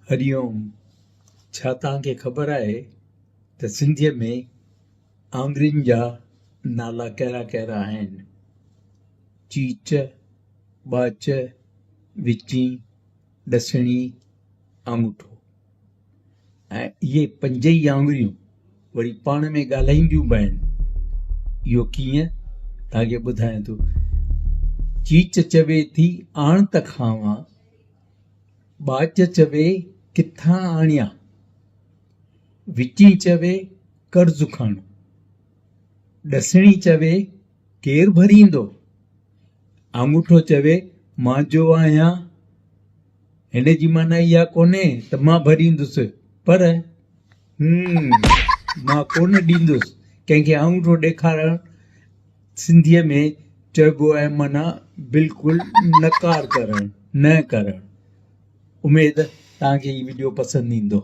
हरिओम। छा तव्हांखे ख़बर आहे त सिंधीअ में आङुरियुनि जा नाला कहिड़ा कहिड़ा आहिनि? चीच, ॿाच, विची, ॾसणी, आङूठो। ऐं इहे पंज ई आङुरियूं वरी पाण में ॻाल्हाईंदियूं बि आहिनि। इहो कीअं तव्हांखे ॿुधायां थो। चीच चवे थी आण त खावां, ॿाच चवे किथां आणियां, विची चवे कर्ज़ु खण, ॾसणी चवे केरु भरींदो, आङूठो चवे मां जो आहियां। हिन जी माना इहा कोन्हे त मां भरींदुसि, पर मां कोन ॾींदुसि। कंहिंखे आङूठो ॾेखारणु सिंधीअ में चइबो आहे माना बिल्कुलु नकार करणु, न करणु। उमेद तव्हांखे हीउ वीडियो पसंदि ईंदो।